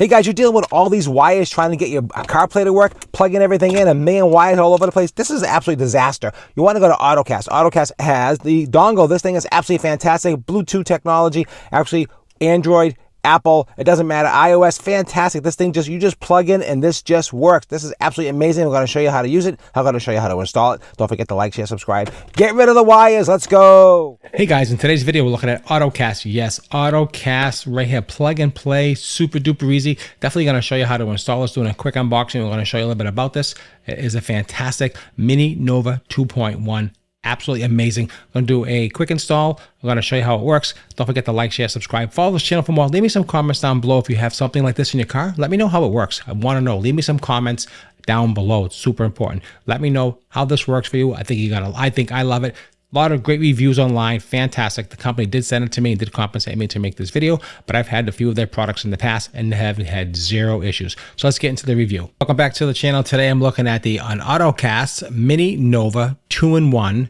Hey guys, you're dealing with all these wires trying to get your CarPlay to work, plugging everything in, a million wires all over the place. This is an absolute disaster. You want to go to Ottocast. Ottocast has the dongle. This thing is absolutely fantastic. Bluetooth technology, actually Android, Apple, it doesn't matter, iOS, fantastic. This thing you just plug in and this just works. This is absolutely amazing. I'm going to show you how to use it. I'm going to show you how to install it. Don't forget to like, share, subscribe. Get rid of the wires. Let's go. Hey guys, in today's video, we're looking at Ottocast. Yes, Ottocast right here, plug and play, super duper easy. Definitely going to show you how to install this, doing a quick unboxing. We're going to show you a little bit about this. It is a fantastic Mini Nova 2.1. Absolutely amazing. I'm going to do a quick install. I'm going to show you how it works. Don't forget to like, share, subscribe. Follow this channel for more. Leave me some comments down below if you have something like this in your car. Let me know how it works. I want to know. Leave me some comments down below. It's super important. Let me know how this works for you. I think I love it. A lot of great reviews online. Fantastic. The company did send it to me and did compensate me to make this video, but I've had a few of their products in the past and have had zero issues. So let's get into the review. Welcome back to the channel. Today I'm looking at the Ottocast Mini Nova 2-in-1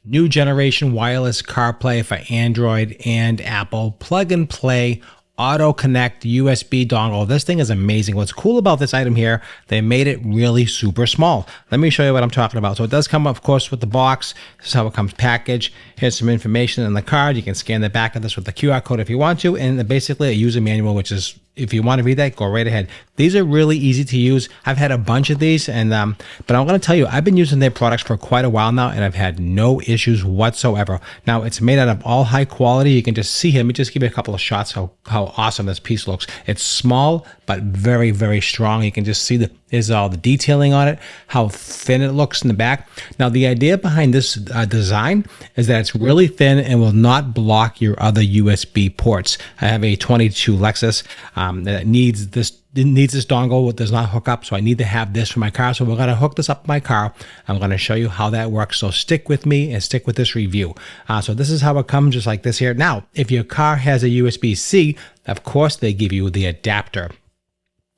new generation wireless CarPlay for Android and Apple. Plug and play auto connect USB dongle. This thing is amazing. What's cool about this item here, they made it really super small. Let me show you what I'm talking about. So it does come, of course, with the box. This is how it comes packaged. Here's some information in the card. You can scan the back of this with the QR code if you want to, and basically a user manual, which is, if you want to read that, go right ahead. These are really easy to use. I've had a bunch of these, and but I'm going to tell you, I've been using their products for quite a while now, and I've had no issues whatsoever. Now, it's made out of all high quality. You can just see here. Let me just give you a couple of shots how awesome this piece looks. It's small, but very, very strong. You can just see there's all the detailing on it, how thin it looks in the back. Now, the idea behind this design is that it's really thin and will not block your other USB ports. I have a 22 Lexus that needs this dongle. It does not hook up, so I need to have this for my car. So we're going to hook this up in my car. I'm going to show you how that works. So stick with me and stick with this review. So this is how it comes, just like this here. Now, if your car has a USB-C, of course, they give you the adapter.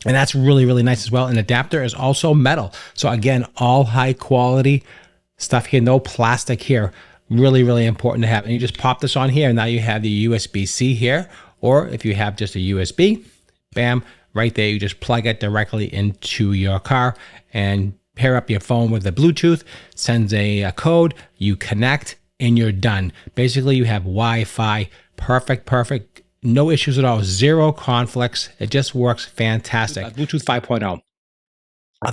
And that's really, really nice as well. An adapter is also metal. So again, all high quality stuff here, no plastic here. Really, really important to have. And you just pop this on here, and now you have the USB-C here. Or if you have just a USB, bam, right there, you just plug it directly into your car and pair up your phone with the Bluetooth, sends a code, you connect, and you're done. Basically, you have Wi-Fi, perfect. No issues at all, zero conflicts. It just works fantastic. Bluetooth 5.0.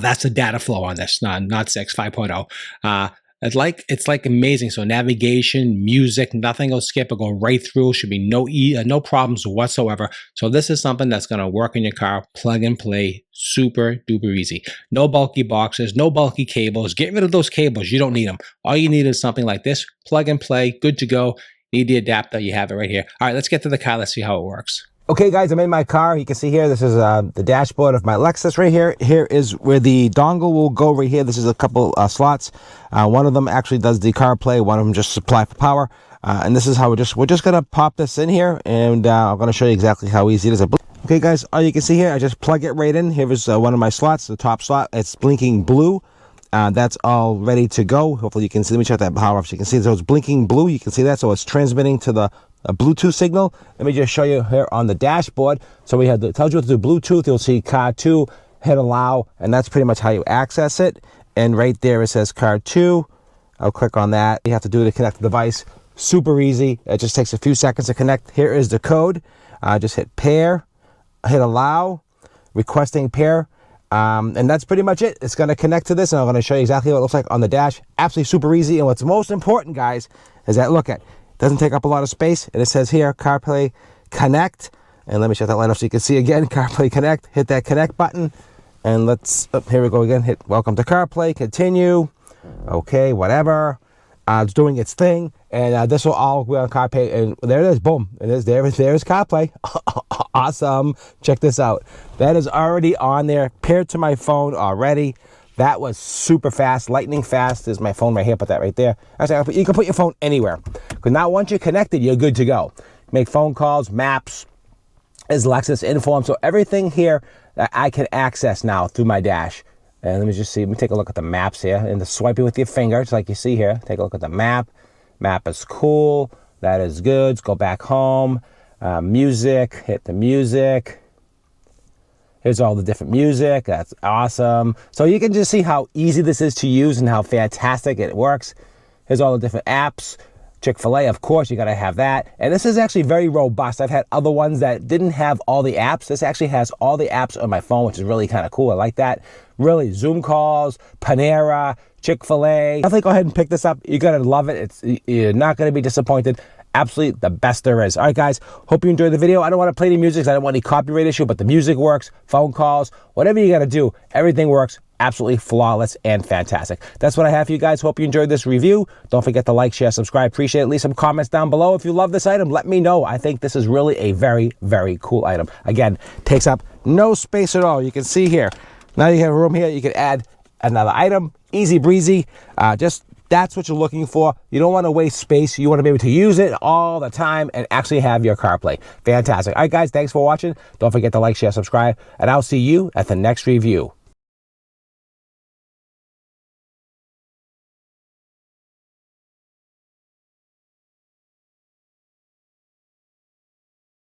That's the data flow on this, not 6, 5.0. It's like amazing. So navigation, music, nothing will skip or go right through. Should be no problems whatsoever. So this is something that's going to work in your car, plug and play, super duper easy. No bulky boxes, no bulky cables. Get rid of those cables. You don't need them. All you need is something like this, plug and play, good to go. Need the adapter, you have it right here. All right, let's get to the car. Let's see how it works. Okay guys, I'm in my car. You can see here, this is the dashboard of my Lexus right here. Here is where the dongle will go right here. This is a couple slots. One of them actually does the CarPlay. One of them just supply for power. And this is how we're just going to pop this in here. And I'm going to show you exactly how easy it is. Okay guys, all you can see here, I just plug it right in. Here is one of my slots, the top slot. It's blinking blue. That's all ready to go. Hopefully you can see. Let me check that power off so you can see. So it's blinking blue. You can see that. So it's transmitting to the Bluetooth signal. Let me just show you here on the dashboard. So we have it tells you what to do Bluetooth. You'll see car 2, hit allow, and that's pretty much how you access it. And right there it says car 2. I'll click on that. You have to do to connect the device. Super easy. It just takes a few seconds to connect. Here is the code. Just hit pair, hit allow, requesting pair. And that's pretty much it. It's going to connect to this, and I'm going to show you exactly what it looks like on the dash. Absolutely super easy. And what's most important, guys, is that look at it doesn't take up a lot of space. And it says here CarPlay Connect. And let me shut that line off so you can see again. CarPlay Connect. Hit that connect button, and let's. Here we go again. Hit Welcome to CarPlay. Continue. Okay, whatever. It's doing its thing, and this will all go on CarPlay. And there it is. Boom. It is there. There's CarPlay. Awesome. Check this out. That is already on there, paired to my phone already. That was super fast, lightning fast. There's my phone right here. Put that right there. Actually, you can put your phone anywhere. Because now once you're connected, you're good to go. Make phone calls, maps, is Lexus Inform. So everything here that I can access now through my dash. And let me just see. Let me take a look at the maps here. And the swiping with your finger, just like you see here. Take a look at the map. Map is cool. That is good. Let's go back home. Music. Hit the music. Here's all the different music. That's awesome. So you can just see how easy this is to use and how fantastic it works. Here's all the different apps. Chick-fil-A, of course, you got to have that. And this is actually very robust. I've had other ones that didn't have all the apps. This actually has all the apps on my phone, which is really kind of cool. I like that. Really, Zoom calls, Panera, Chick-fil-A. Definitely go ahead and pick this up. You're going to love it. You're not going to be disappointed. Absolutely the best there is. All right, guys, hope you enjoyed the video. I don't want to play any music because I don't want any copyright issue, but the music works, phone calls, whatever you got to do, everything works. Absolutely flawless and fantastic. That's what I have for you guys. Hope you enjoyed this review. Don't forget to like, share, subscribe. Appreciate it. Leave some comments down below. If you love this item, let me know. I think this is really a very, very cool item. Again, takes up no space at all. You can see here. Now you have room here. You can add another item. Easy breezy. That's what you're looking for. You don't want to waste space. You want to be able to use it all the time and actually have your CarPlay. Fantastic. All right, guys, thanks for watching. Don't forget to like, share, subscribe, and I'll see you at the next review.